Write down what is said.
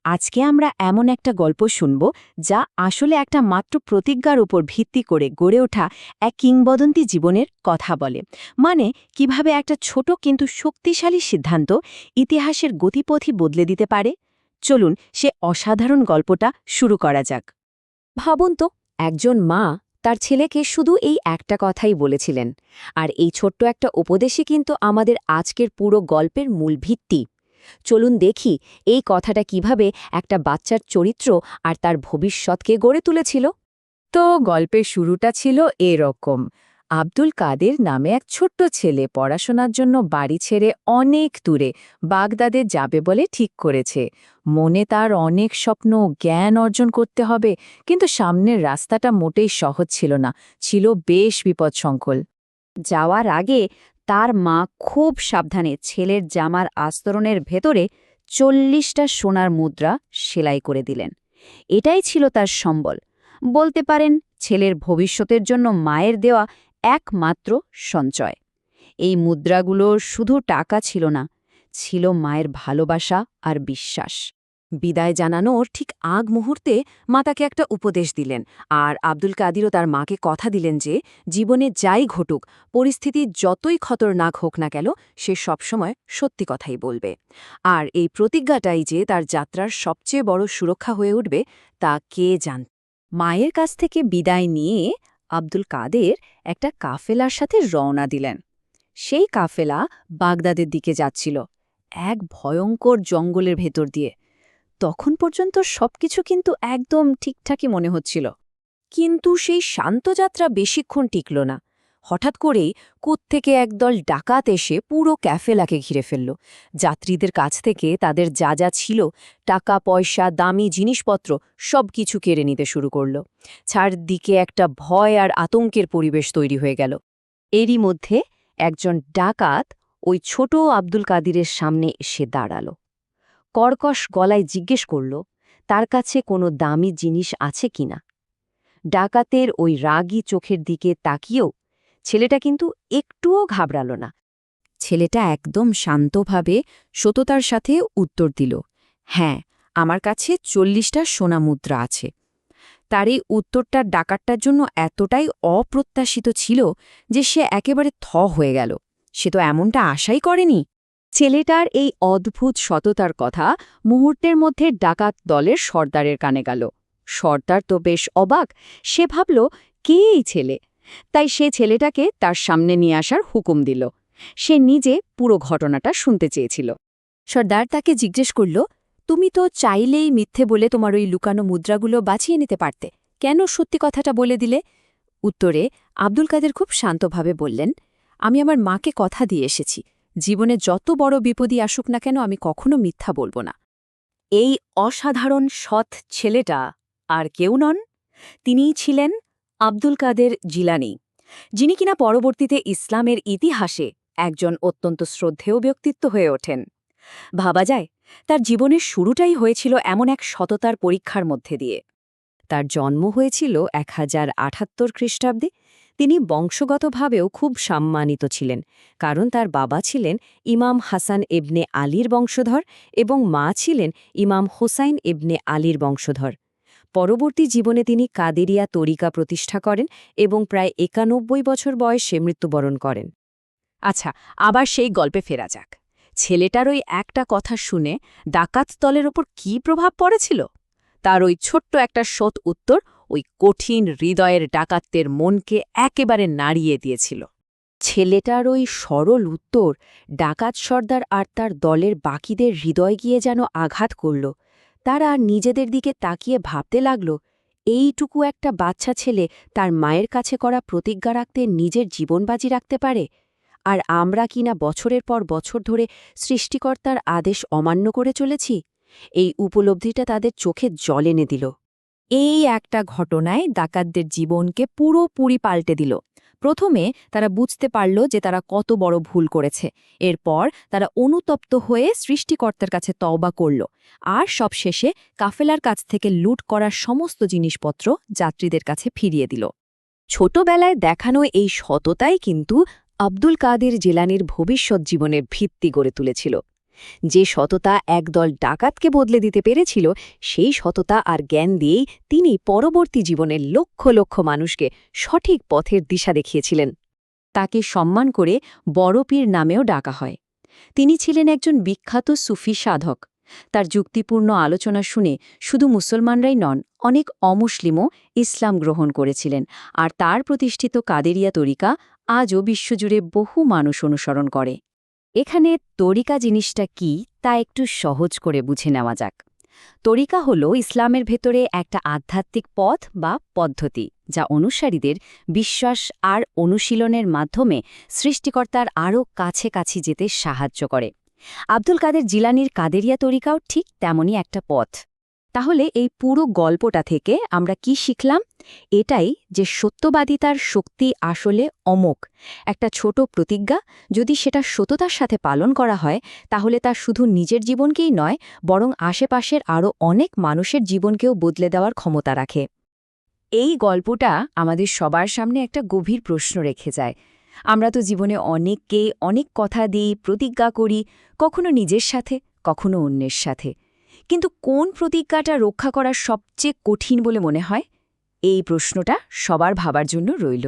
আজকে আমরা এমন একটা গল্প শুনব যা আসলে একটা মাত্র প্রতিজ্ঞার উপর ভিত্তি করে গড়ে ওঠা এক কিংবদন্তি জীবনের কথা বলে। মানে কিভাবে একটা ছোট কিন্তু শক্তিশালী সিদ্ধান্ত ইতিহাসের গতিপথই বদলে দিতে পারে। চলুন সে অসাধারণ গল্পটা শুরু করা যাক। ভাবুন তো, একজন মা তার ছেলেকে শুধু এই একটা কথাই বলেছিলেন, আর এই ছোট্ট একটা উপদেশই কিন্তু আমাদের আজকের পুরো গল্পের মূল ভিত্তি। চলুন দেখি এই কথাটা কিভাবে একটা বাচ্চার চরিত্র আর তার ভবিষ্যৎকে গড়ে তুলেছিল। তো গল্পের শুরুটা ছিল এরকম। আব্দুল কাদের নামে এক ছোট্ট ছেলে পড়াশোনার জন্য বাড়ি ছেড়ে অনেক দূরে বাগদাদে যাবে বলে ঠিক করেছে। মনে তার অনেক স্বপ্ন, জ্ঞান অর্জন করতে হবে, কিন্তু সামনের রাস্তাটা মোটেই সহজ ছিল না, ছিল বেশ বিপদসংকুল। যাওয়ার আগে তার মা খুব সাবধানে ছেলের জামার আস্তরণের ভেতরে 40টা সোনার মুদ্রা সেলাই করে দিলেন। এটাই ছিল তার সম্বল। বলতে পারেন ছেলের ভবিষ্যতের জন্য মায়ের দেওয়া একমাত্র সঞ্চয়। এই মুদ্রাগুলো শুধু টাকা ছিল না, ছিল মায়ের ভালোবাসা আর বিশ্বাস। বিদায় জানানোর ঠিক আগ মুহূর্তে মা তাকে একটা উপদেশ দিলেন, আর আব্দুল কাদিরও তার মাকে কথা দিলেন যে জীবনে যাই ঘটুক, পরিস্থিতি যতই খতরনাক হোক না কেন, সে সবসময় সত্যি কথাই বলবে। আর এই প্রতিজ্ঞাটাই যে তার যাত্রার সবচেয়ে বড় সুরক্ষা হয়ে উঠবে তা কে জান। মায়ের কাছ থেকে বিদায় নিয়ে আব্দুল কাদের একটা কাফেলার সাথে রওনা দিলেন। সেই কাফেলা বাগদাদের দিকে যাচ্ছিল, এক ভয়ঙ্কর জঙ্গলের ভেতর দিয়ে। তখন পর্যন্ত সবকিছু কিন্তু একদম ঠিকঠাকই মনে হচ্ছিল, কিন্তু সেই শান্ত যাত্রা বেশিক্ষণ টিকল না। হঠাৎ করেই কোত্থেকে একদল ডাকাত এসে পুরো ক্যাফেলাকে ঘিরে ফেলল। যাত্রীদের কাছ থেকে তাদের যা যা ছিল, টাকা পয়সা, দামি জিনিসপত্র, সবকিছু কেড়ে নিতে শুরু করল। চারদিকে একটা ভয় আর আতঙ্কের পরিবেশ তৈরি হয়ে গেল। এরই মধ্যে একজন ডাকাত ওই ছোট আব্দুল কাদিরের সামনে এসে দাঁড়াল। কর্কশ গলায় জিজ্ঞেস করল তার কাছে কোনো দামি জিনিস আছে কিনা। ডাকাতের ওই রাগী চোখের দিকে তাকিয়েও ছেলেটা কিন্তু একটুও ঘাবড়াল না। ছেলেটা একদম শান্তভাবে সততার সাথে উত্তর দিল, হ্যাঁ, আমার কাছে 40টা সোনা মুদ্রা আছে। তার এই উত্তরটা ডাকাতটার জন্য এতটাই অপ্রত্যাশিত ছিল যে সে একেবারে থ হয়ে গেল। সে তো এমনটা আশাই করেনি। ছেলেটার এই অদ্ভুত সততার কথা মুহূর্তের মধ্যে ডাকাত দলের সর্দারের কানে গেল। সর্দার তো বেশ অবাক। সে ভাবল, কে এই ছেলে? তাই সে ছেলেটাকে তার সামনে নিয়ে আসার হুকুম দিল। সে নিজে পুরো ঘটনাটা শুনতে চেয়েছিল। সর্দার তাকে জিজ্ঞেস করল, তুমি তো চাইলেই মিথ্যে বলে তোমার ওই লুকানো মুদ্রাগুলো বাঁচিয়ে নিতে পারতে, কেন সত্যি কথাটা বলে দিলে? উত্তরে আব্দুল কাদের খুব শান্তভাবে বললেন, আমি আমার মাকে কথা দিয়ে এসেছি, জীবনে যত বড় বিপদই আসুক না কেন আমি কখনো মিথ্যা বলবো না। এই অসাধারণ সৎ ছেলেটা আর কেউ নন, তিনিই ছিলেন আব্দুল কাদের জিলানী, যিনি কিনা পরবর্তীতে ইসলামের ইতিহাসে একজন অত্যন্ত শ্রদ্ধেয় ব্যক্তিত্ব হয়ে ওঠেন। ভাবা যায়, তার জীবনের শুরুটাই হয়েছিল এমন এক সততার পরীক্ষার মধ্যে দিয়ে। তার জন্ম হয়েছিল 1078 খ্রিস্টাব্দে। তিনি বংশগতভাবেও খুব সম্মানিত ছিলেন, কারণ তার বাবা ছিলেন ইমাম হাসান ইবনে আলীর বংশধর এবং মা ছিলেন ইমাম হোসাইন ইবনে আলীর বংশধর। পরবর্তী জীবনে তিনি কাদেরিয়া তরিকা প্রতিষ্ঠা করেন এবং প্রায় 91 বছর বয়সে মৃত্যুবরণ করেন। আচ্ছা, আবার সেই গল্পে ফেরা যাক। ছেলেটার ওই একটা কথা শুনে ডাকাত দলের ওপর কী প্রভাব পড়েছিল? তার ওই ছোট্ট একটা সৎ উত্তর ওই কঠিন হৃদয়ের ডাকাতদের মনকে একেবারে নাড়িয়ে দিয়েছিল। ছেলেটার ওই সরল উত্তর ডাকাত সর্দার আর তার দলের বাকিদের হৃদয় গিয়ে যেন আঘাত করল। তারা নিজেদের দিকে তাকিয়ে ভাবতে লাগল, এইটুকু একটা বাচ্চা ছেলে তার মায়ের কাছে করা প্রতিজ্ঞা রাখতে নিজের জীবন বাজি রাখতে পারে, আর আমরা কিনা বছরের পর বছর ধরে সৃষ্টিকর্তার আদেশ অমান্য করে চলেছি। এই উপলব্ধিটা তাদের চোখে জল এনে দিল। এই একটা ঘটনায় ডাকাতদের জীবনকে পুরোপুরি পাল্টে দিল। প্রথমে তারা বুঝতে পারল যে তারা কত বড় ভুল করেছে। এরপর তারা অনুতপ্ত হয়ে সৃষ্টিকর্তার কাছে তওবা করল, আর সবশেষে কাফেলার কাছ থেকে লুট করার সমস্ত জিনিসপত্র যাত্রীদের কাছে ফিরিয়ে দিল। ছোটবেলায় দেখানো এই সততাই কিন্তু আব্দুল কাদের জিলানীর ভবিষ্যৎ জীবনের ভিত্তি গড়ে তুলেছিল। যে সততা একদল ডাকাতকে বদলে দিতে পেরেছিল, সেই সততা আর জ্ঞান দিয়েই তিনি পরবর্তী জীবনের লক্ষ লক্ষ মানুষকে সঠিক পথের দিশা দেখিয়েছিলেন। তাকে সম্মান করে বড় পীর নামেও ডাকা হয়। তিনি ছিলেন একজন বিখ্যাত সুফি সাধক। তার যুক্তিপূর্ণ আলোচনা শুনে শুধু মুসলমানরাই নন, অনেক অমুসলিমও ইসলাম গ্রহণ করেছিলেন, আর তার প্রতিষ্ঠিত কাদেরিয়া তরিকা আজও বিশ্বজুড়ে বহু মানুষ অনুসরণ করে। এখানে তরিকা জিনিসটা কি তা একটু সহজ করে বুঝে নেওয়া যাক। তরিকা হল ইসলামের ভেতরে একটা আধ্যাত্মিক পথ বা পদ্ধতি, যা অনুসারীদের বিশ্বাস আর অনুশীলনের মাধ্যমে সৃষ্টিকর্তার আরও কাছাকাছি যেতে সাহায্য করে। আব্দুল কাদের জিলানীর কাদেরিয়া তরিকাও ঠিক তেমনই একটা পথ। তাহলে এই পুরো গল্পটা থেকে আমরা কি শিখলাম? এটাই যে সত্যবাদিতার শক্তি আসলে অমোঘ। একটা ছোট প্রতিজ্ঞা, যদি সেটা সততার সাথে পালন করা হয়, তাহলে তা শুধু নিজের জীবনকেই নয়, বরং আশেপাশের আরও অনেক মানুষের জীবনকেও বদলে দেওয়ার ক্ষমতা রাখে। এই গল্পটা আমাদের সবার সামনে একটা গভীর প্রশ্ন রেখে যায়। আমরা তো জীবনে অনেককে অনেক কথা দিই, প্রতিজ্ঞা করি, কখনো নিজের সাথে, কখনো অন্যের সাথে। কিন্তু কোন প্রতিজ্ঞাটা রক্ষা করা সবচেয়ে কঠিন বলে মনে হয়? এই প্রশ্নটা সবার ভাবার জন্য রইল।